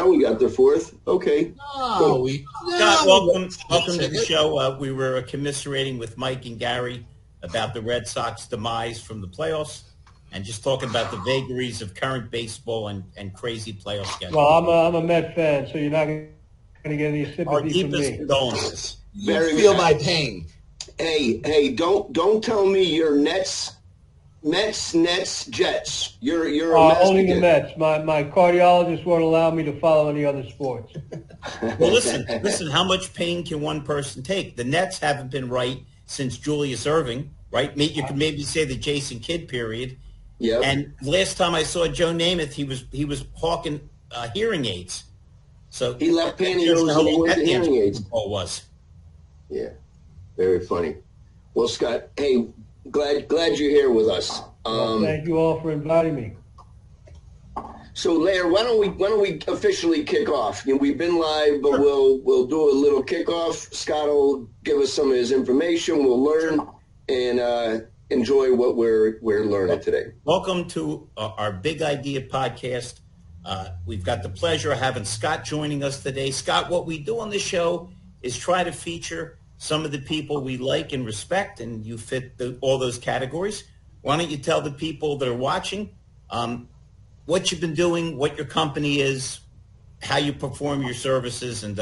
now we got the fourth. Okay. Scott, welcome to the show. We were commiserating with Mike and Gary about the Red Sox demise from the playoffs and just talking about the vagaries of current baseball and crazy playoff schedules. Well, I'm a Met fan, so you're not going to get any sympathy Our from deepest me. condolences. You feel my pain. Hey, don't tell me you're Mets, Jets. You're a Mets. Only the Mets. My cardiologist won't allow me to follow any other sports. Well, listen. How much pain can one person take? The Nets haven't been right since Julius Erving, right? You could maybe say the Jason Kidd period. Yeah. And last time I saw Joe Namath, he was hawking hearing aids. So he left pantyhose and he went to hearing aids. Was. Yeah, very funny. Well, Scott, hey, glad you're here with us. Thank you all for inviting me. So, Lair, why don't we officially kick off? You know, we've been live, but we'll do a little kickoff. Scott will give us some of his information. We'll learn and enjoy what we're learning today. Welcome to our Big Idea podcast. We've got the pleasure of having Scott joining us today. Scott, what we do on this show is try to feature some of the people we like and respect, and you fit all those categories. Why don't you tell the people that are watching what you've been doing, what your company is, how you perform your services, and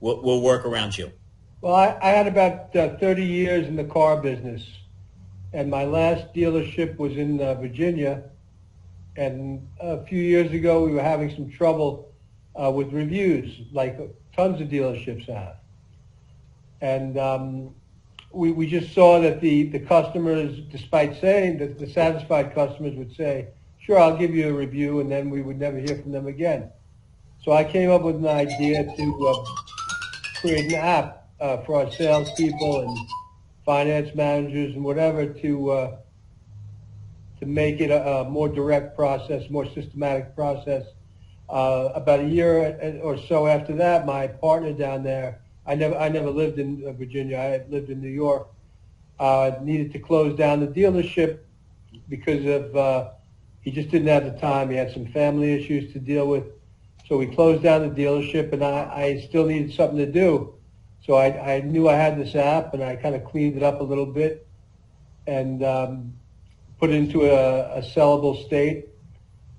we'll work around you. Well, I had about 30 years in the car business, and my last dealership was in Virginia. And a few years ago, we were having some trouble with reviews, like tons of dealerships have. And we just saw that the customers, despite saying that the satisfied customers would say, sure, I'll give you a review, and then we would never hear from them again. So I came up with an idea to create an app for our salespeople and finance managers and whatever to make it a more direct process, more systematic process. About a year or so after that, my partner down there, I never lived in Virginia. I had lived in New York. Needed to close down the dealership because of he just didn't have the time. He had some family issues to deal with. So we closed down the dealership, and I still needed something to do. So I knew I had this app, and I kind of cleaned it up a little bit and put it into a sellable state.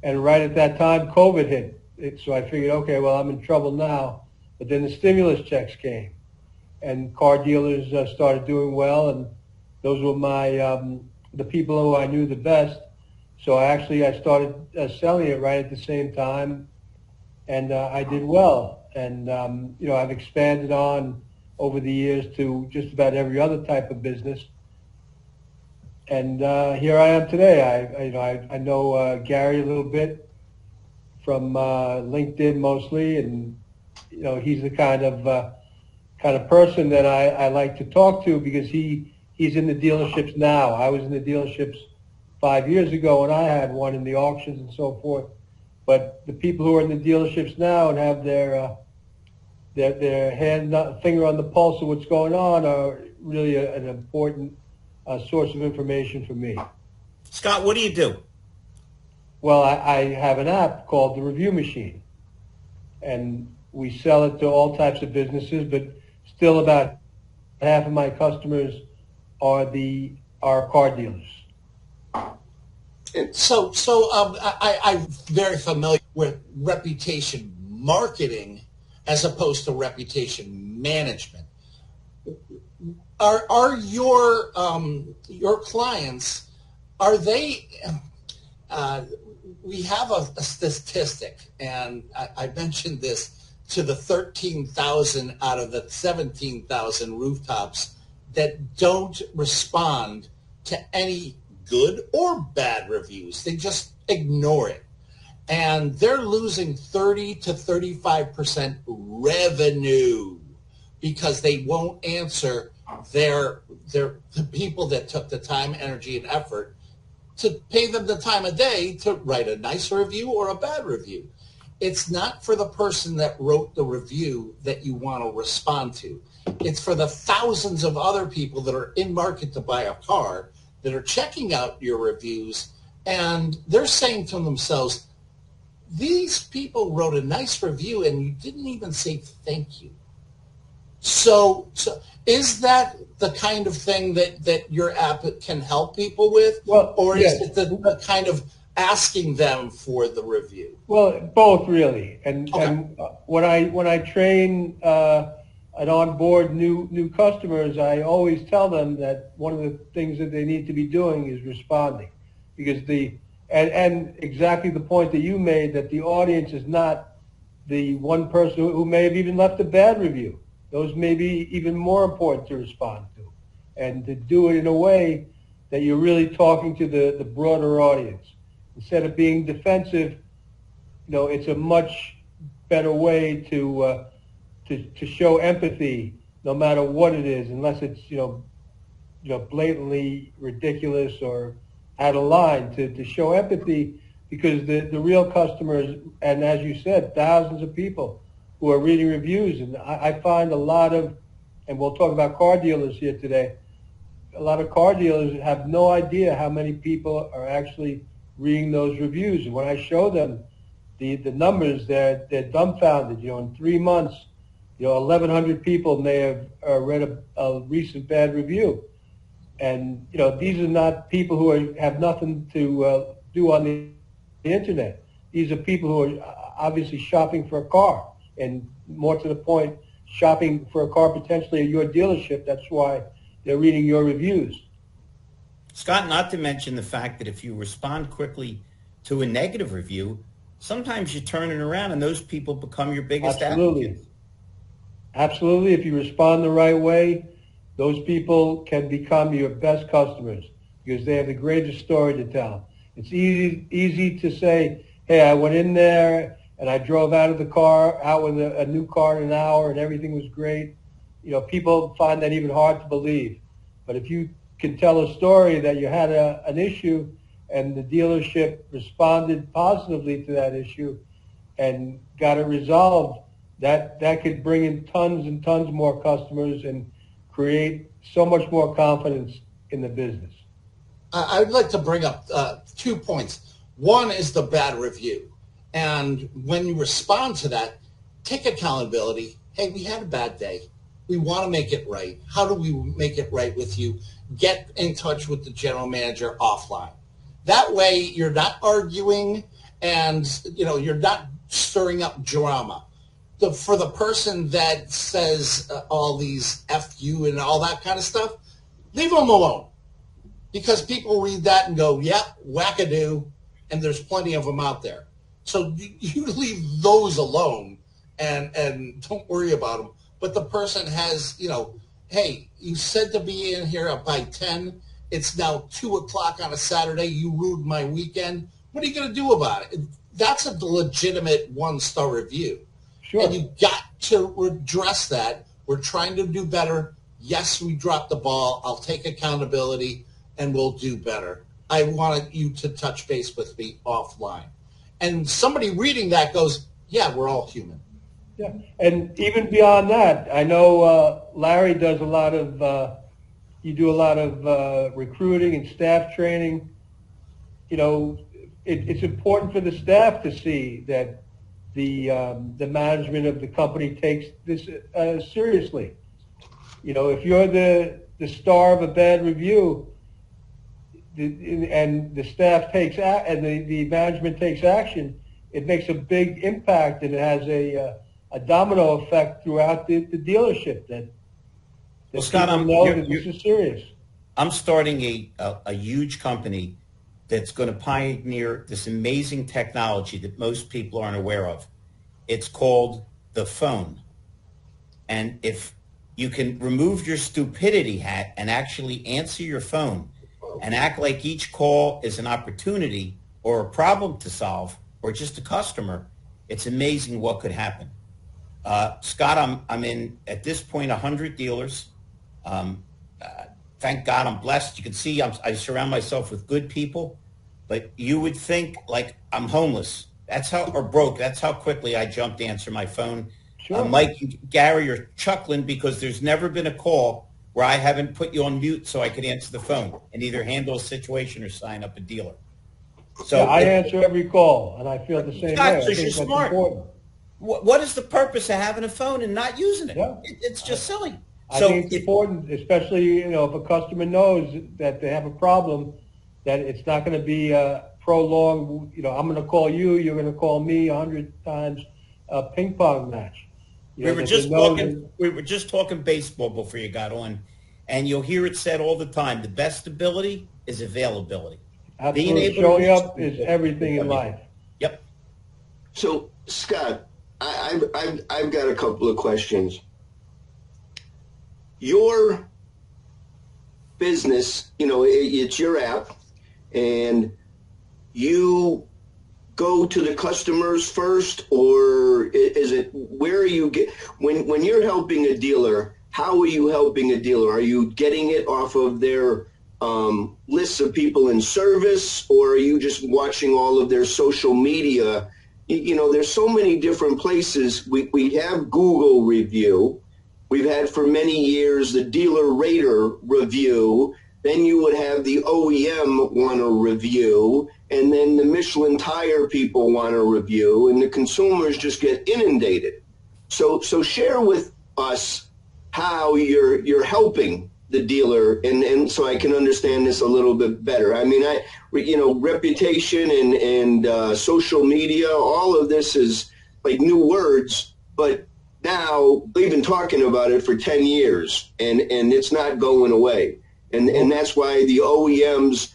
And right at that time, COVID hit. So I figured, okay, well, I'm in trouble now. But then the stimulus checks came, and car dealers started doing well, and those were the people who I knew the best. So I started selling it right at the same time, and I did well. And I've expanded on over the years to just about every other type of business. And here I am today. I know Gary a little bit from LinkedIn mostly, and he's the kind of person that I like to talk to because he's in the dealerships now. I was in the dealerships 5 years ago, and I had one in the auctions and so forth. But the people who are in the dealerships now and have their finger on the pulse of what's going on are really an important source of information for me. Scott, what do you do? Well, I have an app called the Review Machine, and we sell it to all types of businesses, but still about half of my customers are car dealers. So I'm very familiar with reputation marketing as opposed to reputation management. Are your clients, are they, we have a statistic, and I mentioned this to the 13,000 out of the 17,000 rooftops that don't respond to any good or bad reviews. They just ignore it. And they're losing 30 to 35% revenue because they won't answer the people that took the time, energy, and effort to pay them the time of day to write a nice review or a bad review. It's not for the person that wrote the review that you want to respond to. It's for the thousands of other people that are in market to buy a car that are checking out your reviews, and they're saying to themselves, these people wrote a nice review and you didn't even say thank you. So is that the kind of thing that your app can help people with? Well, or yes. is it the kind of asking them for the review? Well, both really. And Okay. and when I train and onboard new customers, I always tell them that one of the things that they need to be doing is responding, because and exactly the point that you made, that the audience is not the one person who may have even left a bad review. Those may be even more important to respond to, and to do it in a way that you're really talking to the broader audience. Instead of being defensive, it's a much better way to show empathy, no matter what it is, unless it's blatantly ridiculous or out of line. To show empathy, because the real customers, and as you said, thousands of people who are reading reviews, and I find a lot of, and we'll talk about car dealers here today, a lot of car dealers have no idea how many people are actually reading those reviews. And when I show them the numbers, they're dumbfounded. In 3 months, 1,100 people may have read a recent bad review. And, these are not people who have nothing to do on the internet. These are people who are obviously shopping for a car, and more to the point, shopping for a car potentially at your dealership. That's why they're reading your reviews. Scott, not to mention the fact that if you respond quickly to a negative review, sometimes you turn it around and those people become your biggest advocates. Absolutely. If you respond the right way, those people can become your best customers, because they have the greatest story to tell. It's easy to say, hey, I went in there and I drove out with a new car in an hour and everything was great. People find that even hard to believe. But if you can tell a story that you had an issue and the dealership responded positively to that issue and got it resolved, that could bring in tons and tons more customers and create so much more confidence in the business. I'd like to bring up 2 points. One is the bad review. And when you respond to that, take accountability. Hey, we had a bad day. We want to make it right. How do we make it right with you? Get in touch with the general manager offline. That way you're not arguing and you're not stirring up drama. For the person that says all these F you and all that kind of stuff, leave them alone. Because people read that and go, yeah, wackadoo, and there's plenty of them out there. So you leave those alone and don't worry about them. But the person has, hey, you said to be in here by 10. It's now 2 o'clock on a Saturday. You ruined my weekend. What are you going to do about it? That's a legitimate 1-star review. Sure. And you got to address that. We're trying to do better. Yes, we dropped the ball. I'll take accountability, and we'll do better. I wanted you to touch base with me offline. And somebody reading that goes, yeah, we're all human. Yeah, and even beyond that, I know Larry does a lot of, you do a lot of recruiting and staff training. It's important for the staff to see that the management of the company takes this seriously. If you're the star of a bad review, and the staff takes and the management takes action, it makes a big impact, and it has a domino effect throughout the dealership. That well, Scott, this is serious. I'm starting a huge company that's going to pioneer this amazing technology that most people aren't aware of. It's called the phone. And if you can remove your stupidity hat and actually answer your phone and act like each call is an opportunity or a problem to solve or just a customer, it's amazing what could happen. Scott, I'm in, at this point, 100 dealers. Thank God I'm blessed. You can see I surround myself with good people, but you would think like I'm homeless. Or broke. That's how quickly I jumped to answer my phone. Sure. Mike and Gary are chuckling because there's never been a call where I haven't put you on mute so I could answer the phone and either handle a situation or sign up a dealer. So Yeah, I answer every call, and I feel the same Scott, way. I because think you're that's smart. important. What is the purpose of having a phone and not using it? Yeah. It's just silly. I So think it's important, especially, if a customer knows that they have a problem, that it's not going to be prolonged. I'm going to call you, you're going to call me 100 times, a ping pong match. we were just talking. We were just talking baseball before you got on, and you'll hear it said all the time: the best ability is availability. Absolutely. Showing up is everything in life. Yep. So, Scott, I've got a couple of questions. Your business, it's your app, and you go to the customers first, or is it, where are you when you're helping a dealer? How are you helping a dealer? Are you getting it off of their lists of people in service, or are you just watching all of their social media? There's so many different places. We have Google review. We've had for many years the dealer rater review. Then you would have the OEM want to review, and then the Michelin tire people want to review, and the consumers just get inundated. So share with us how you're helping the dealer, and so I can understand this a little bit better. I mean, reputation and social media, all of this is like new words, but now we've been talking about it for 10 years, and it's not going away. And that's why the OEMs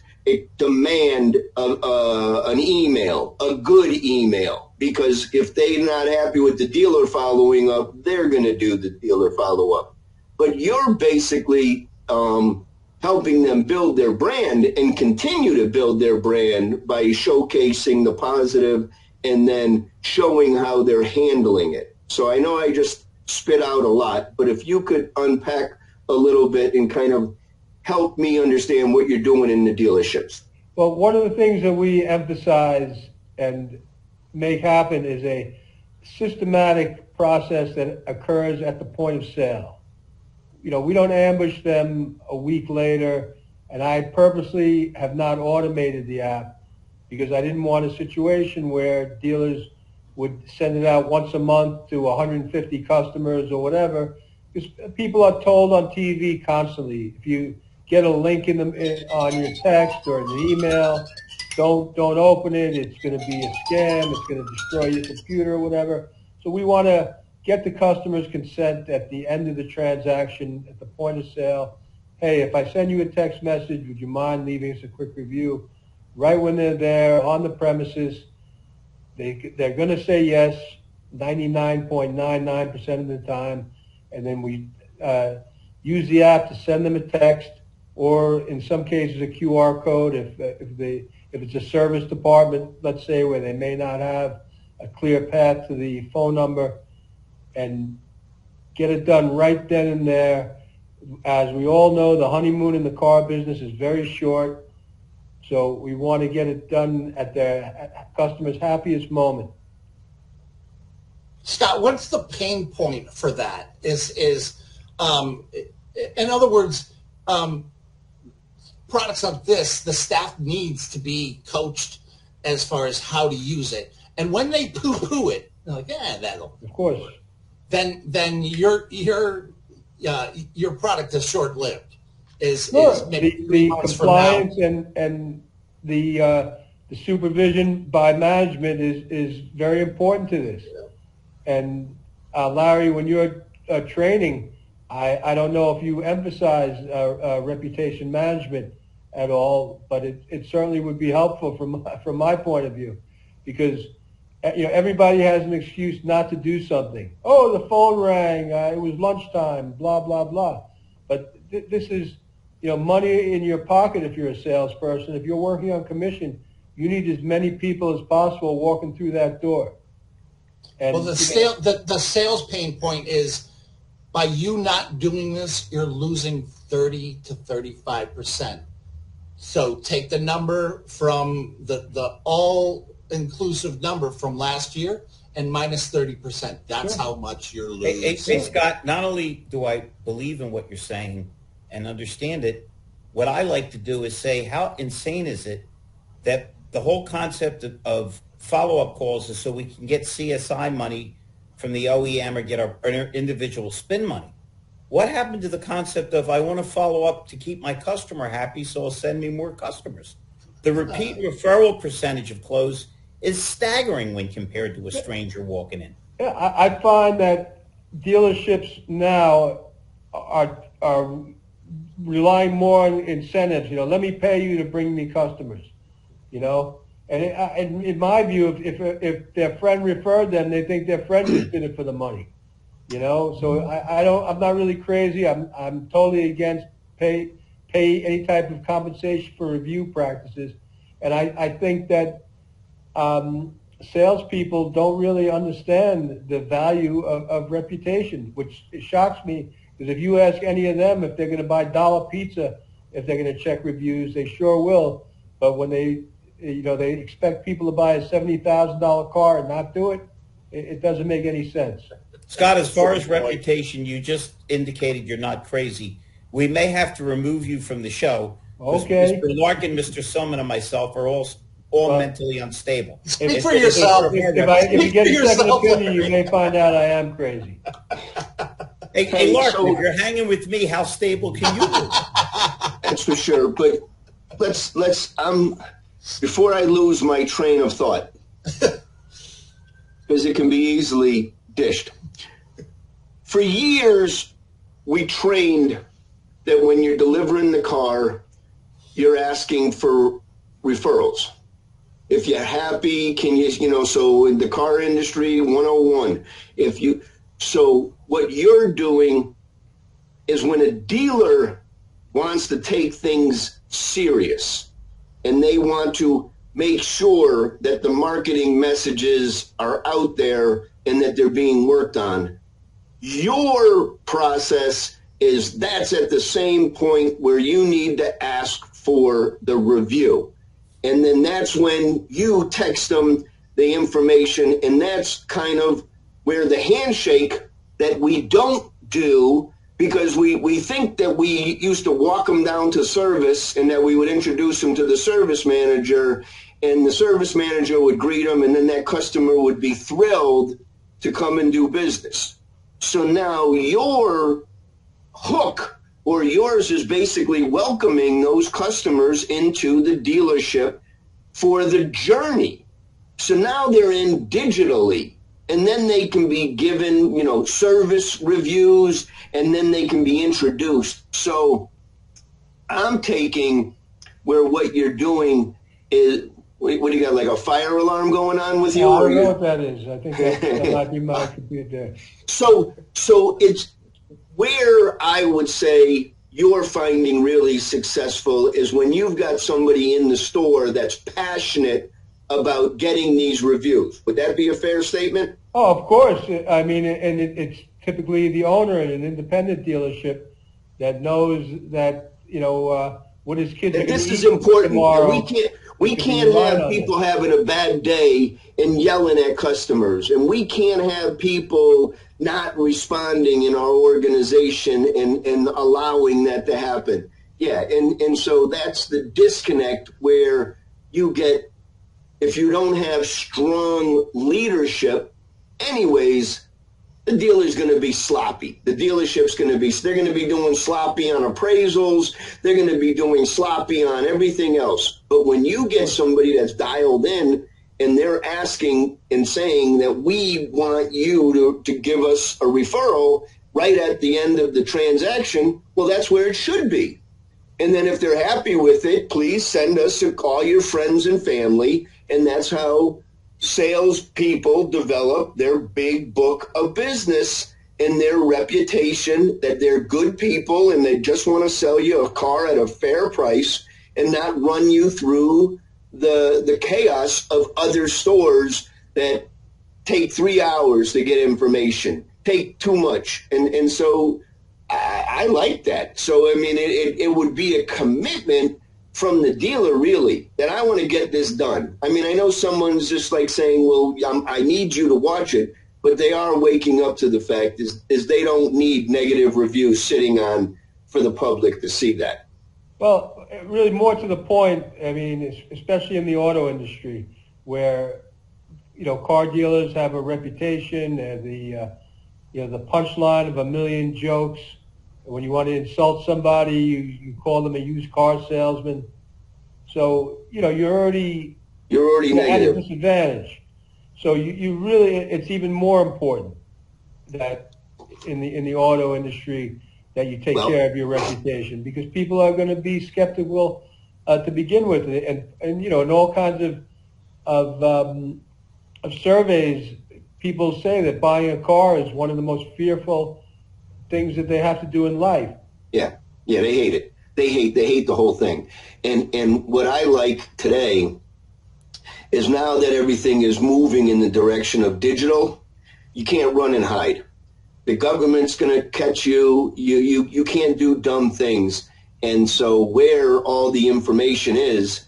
demand an email, a good email, because if they're not happy with the dealer following up, they're going to do the dealer follow-up. But you're basically helping them build their brand and continue to build their brand by showcasing the positive and then showing how they're handling it. So I know I just spit out a lot, but if you could unpack a little bit and kind of help me understand what you're doing in the dealerships. Well, one of the things that we emphasize and make happen is a systematic process that occurs at the point of sale. We don't ambush them a week later, and I purposely have not automated the app because I didn't want a situation where dealers would send it out once a month to 150 customers or whatever, because people are told on TV constantly, if you get a link on your text or in the email, don't open it, it's going to be a scam, it's going to destroy your computer or whatever. So we want to get the customer's consent at the end of the transaction, at the point of sale. Hey, if I send you a text message, would you mind leaving us a quick review? Right when they're there on the premises, they're going to say yes 99.99% of the time, and then we use the app to send them a text, or in some cases a QR code if it's a service department, let's say, where they may not have a clear path to the phone number, and get it done right then and there. As we all know, the honeymoon in the car business is very short, so we want to get it done at their customer's happiest moment. Scott, what's the pain point for that? In other words, products like this, the staff needs to be coached as far as how to use it. And when they poo-poo it, they're like, that'll. Of course. Then your product is short-lived. Sure. Maybe the compliance and the supervision by management is very important to this. Yeah. And Larry, when you're training, I don't know if you emphasize reputation management at all, but it certainly would be helpful from my point of view, because everybody has an excuse not to do something. Oh, the phone rang. It was lunchtime. Blah blah blah. But this is money in your pocket if you're a salesperson. If you're working on commission, you need as many people as possible walking through that door. And well, the sales pain point is, by you not doing this, you're losing 30 to 35%. So take the number from the all-inclusive number from last year and minus 30%. That's how much you're losing. Hey, Scott, not only do I believe in what you're saying and understand it, what I like to do is say, how insane is it that the whole concept of follow-up calls is so we can get CSI money from the OEM or get our individual spin money. What happened to the concept of I want to follow up to keep my customer happy, so it'll send me more customers? The repeat referral percentage of close is staggering when compared to a stranger walking in. Yeah, I find that dealerships now are relying more on incentives. Let me pay you to bring me customers. And in my view, if their friend referred them, they think their friend is in it for the money. So I'm not really crazy. I'm totally against pay any type of compensation for review practices, and I think that salespeople don't really understand the value of reputation, which shocks me. Because if you ask any of them if they're going to buy dollar pizza, if they're going to check reviews, they sure will. But when they expect people to buy a $70,000 car and not do it, it doesn't make any sense. Scott, as far as reputation, you just indicated you're not crazy. We may have to remove you from the show. Okay. Mr. Larkin, Mr. Summon, and myself are all mentally unstable. Speak for yourself. If you get a second opinion, you may find out I am crazy. Hey, Larkin, if you're hanging with me, how stable can you be? That's for sure. But let's before I lose my train of thought, because it can be easily dished. For years, we trained that when you're delivering the car, you're asking for referrals. If you're happy, can you, so in the car industry, 101, so what you're doing is when a dealer wants to take things serious and they want to make sure that the marketing messages are out there and that they're being worked on, your process is that's at the same point where you need to ask for the review. And then that's when you text them the information, and that's kind of where the handshake that we don't do, because we think that we used to walk them down to service and that we would introduce them to the service manager, and the service manager would greet them, and then that customer would be thrilled to come and do business. So now your hook or yours is basically welcoming those customers into the dealership for the journey. So now they're in digitally, and then they can be given, service reviews, and then they can be introduced. So I'm taking where what you're doing is, what do you got, like a fire alarm going on with you? I don't know what that is. I think that might be my computer. So it's where I would say you're finding really successful is when you've got somebody in the store that's passionate about getting these reviews. Would that be a fair statement? Oh, of course. I mean, and it's typically the owner in an independent dealership that knows that, what his kids are going to eat this is important. tomorrow. We can't have people having a bad day and yelling at customers, and we can't have people not responding in our organization and allowing that to happen. Yeah, and so that's the disconnect where you get, if you don't have strong leadership, anyways, the dealer's going to be sloppy. The dealership's going to be, they're going to be doing sloppy on appraisals. They're going to be doing sloppy on everything else. But when you get somebody that's dialed in and they're asking and saying that we want you to give us a referral right at the end of the transaction, well, that's where it should be. And then if they're happy with it, please send us a call, your friends and family. And that's how salespeople develop their big book of business and their reputation that they're good people and they just want to sell you a car at a fair price and not run you through the chaos of other stores that take 3 hours to get information, take too much. And so I like that. So, I mean, it would be a commitment from the dealer, really, that I want to get this done. I mean, I know someone's just like saying, well, I need you to watch it, but they are waking up to the fact is they don't need negative reviews sitting on for the public to see that. Well, really more to the point, I mean, especially in the auto industry, where, car dealers have a reputation, the punchline of a million jokes. When you want to insult somebody, you call them a used car salesman. So, you're already at a negative. disadvantage. So you really, it's even more important that in the auto industry that you take care of your reputation, because people are going to be skeptical to begin with, and in all kinds of surveys, people say that buying a car is one of the most fearful things that they have to do in life. Yeah, they hate it. They hate the whole thing. And what I like today is, now that everything is moving in the direction of digital, you can't run and hide. The government's going to catch you. You can't do dumb things. And so where all the information is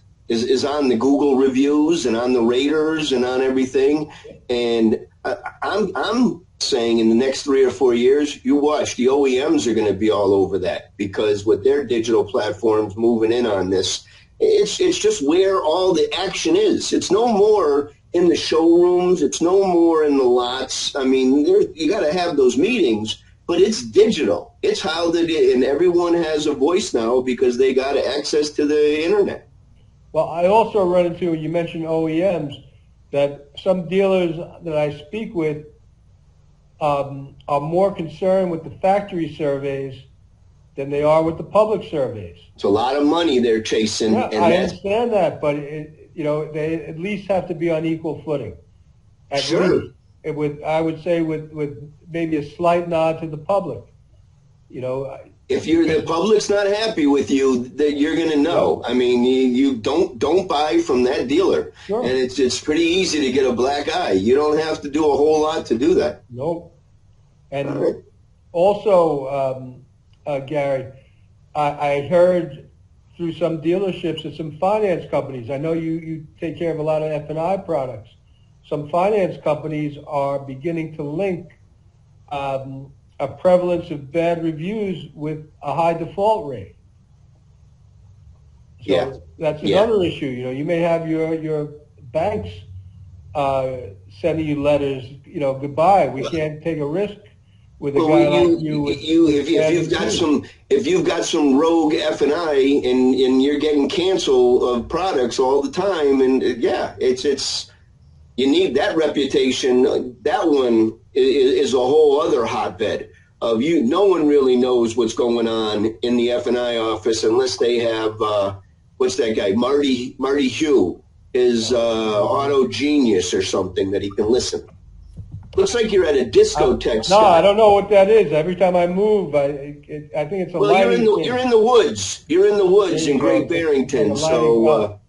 on the Google reviews and on the raters and on everything. And I'm saying in the next 3 or 4 years, you watch, the OEMs are going to be all over that, because with their digital platforms moving in on this, it's just where all the action is. It's no more in the showrooms. It's no more in the lots. I mean, you got to have those meetings, but it's digital. It's how and everyone has a voice now because they got access to the internet. Well, I also run into, you mentioned OEMs, that some dealers that I speak with are more concerned with the factory surveys than they are with the public surveys. It's a lot of money they're chasing. Yeah, I understand that, but they at least have to be on equal footing. At least, I would say with maybe a slight nod to the public. If the public's not happy with you, that you're going to know. I mean, you don't buy from that dealer, and it's pretty easy to get a black eye. You don't have to do a whole lot to do that. Nope. And also, Gary, I heard through some dealerships and some finance companies. I know you take care of a lot of F&I products. Some finance companies are beginning to link a prevalence of bad reviews with a high default rate. So that's another issue. You may have your banks sending you letters, goodbye. We can't take a risk with a guy like you. If you've got some rogue F&I and you're getting cancel of products all the time, and it's you need that reputation. That one is a whole other hotbed of you. No one really knows what's going on in the F&I office unless they have what's that guy, Marty Hugh, is Auto Genius or something that he can listen. Looks like you're at a discotheque. No, I don't know what that is. Every time I move, I think it's a lighting thing. You're in the woods. You're in the woods in Great Barrington. So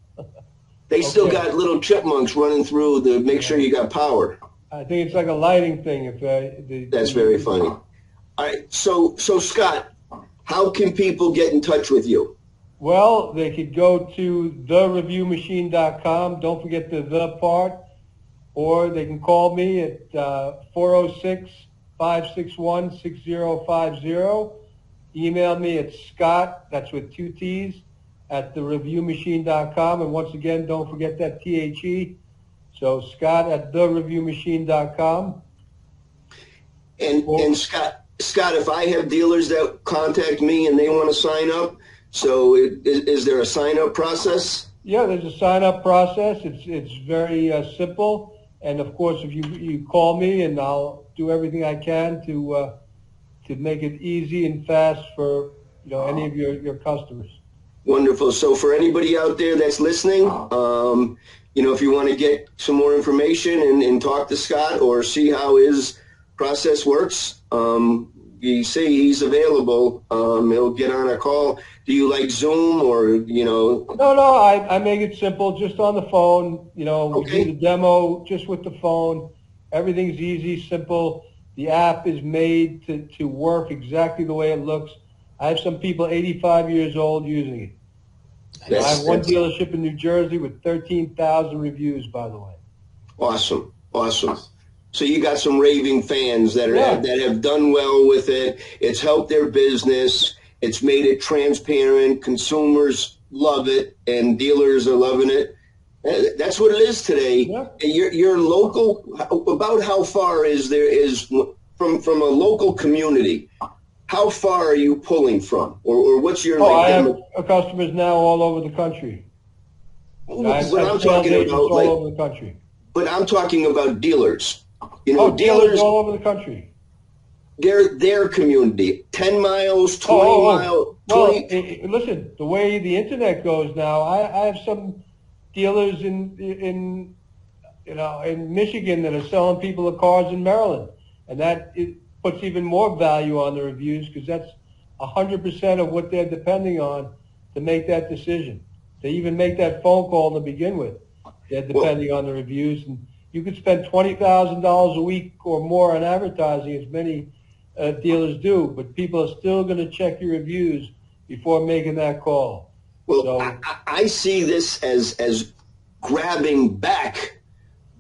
they still got little chipmunks running through to make sure you got power. I think it's like a lighting thing. That's very funny. All right. So Scott, how can people get in touch with you? Well, they could go to thereviewmachine.com. Don't forget the part. Or they can call me at 406-561-6050. Email me at Scott, that's with 2 T's, at thereviewmachine.com. And once again, don't forget that THE. So Scott at thereviewmachine.com. And Scott, if I have dealers that contact me and they want to sign up, so is there a sign-up process? Yeah, there's a sign-up process. It's very simple. And of course, if you call me, and I'll do everything I can to make it easy and fast for any of your customers. Wonderful. So for anybody out there that's listening, if you want to get some more information and talk to Scott or see how his process works, you see he's available. He'll get on a call. Do you like Zoom or, No, I make it simple, just on the phone. We do the demo just with the phone. Everything's easy, simple. The app is made to work exactly the way it looks. I have some people 85 years old using it. I have one dealership in New Jersey with 13,000 reviews, by the way. Awesome. So you got some raving fans that have done well with it. It's helped their business, It's made it transparent. Consumers love it, and dealers are loving it. That's what it is today. Yeah. Your local, about how far is from a local community? How far are you pulling from, or what's your? I have customers now all over the country. But I'm talking about all over the country. But I'm talking about dealers. Dealers all over the country. Their community, 10 miles, 20 miles. 20. Well, listen, the way the internet goes now, I have some dealers in Michigan that are selling people the cars in Maryland, and it puts even more value on the reviews because that's 100% of what they're depending on to make that decision. They even make that phone call to begin with. They're depending on the reviews, and you could spend $20,000 a week or more on advertising, as many dealers do, but people are still going to check your reviews before making that call. Well, so, I see this as grabbing back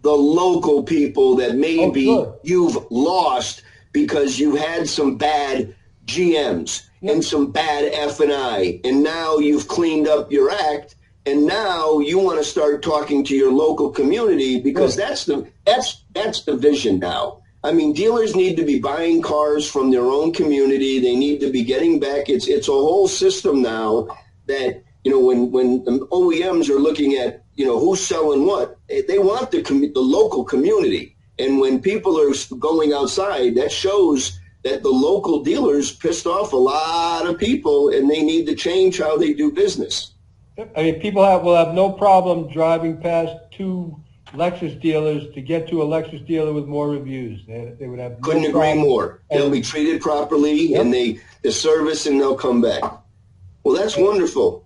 the local people that maybe you've lost because you had some bad GMs and some bad F&I, and now you've cleaned up your act, and now you want to start talking to your local community because that's the vision now. I mean, dealers need to be buying cars from their own community. They need to be getting back. It's a whole system now that, when the OEMs are looking at, who's selling what, they want the local community. And when people are going outside, that shows that the local dealers pissed off a lot of people, and they need to change how they do business. I mean, people will have no problem driving past two Lexus dealers to get to a Lexus dealer with more reviews. They would have couldn't agree more. They'll be treated properly, and the service, and they'll come back. Well, that's wonderful.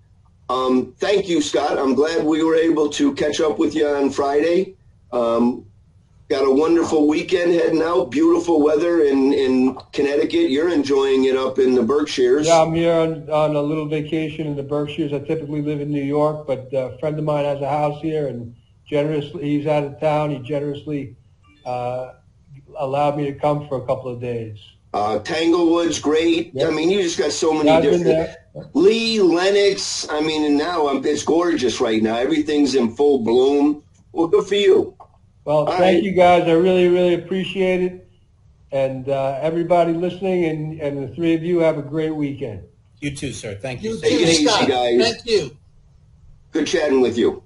Thank you, Scott. I'm glad we were able to catch up with you on Friday. Got a wonderful weekend heading out. Beautiful weather in Connecticut. You're enjoying it up in the Berkshires. Yeah, I'm here on a little vacation in the Berkshires. I typically live in New York, but a friend of mine has a house here, and he's out of town. He generously allowed me to come for a couple of days. Tanglewood's great. Yep. I mean, you just got so many different. Lee, Lennox. I mean, and now it's gorgeous right now. Everything's in full bloom. Well, good for you. Well, thank you guys. I really, really appreciate it. And everybody listening, and the three of you, have a great weekend. You too, sir. Thank you. Take it easy, guys. Thank you. Good chatting with you.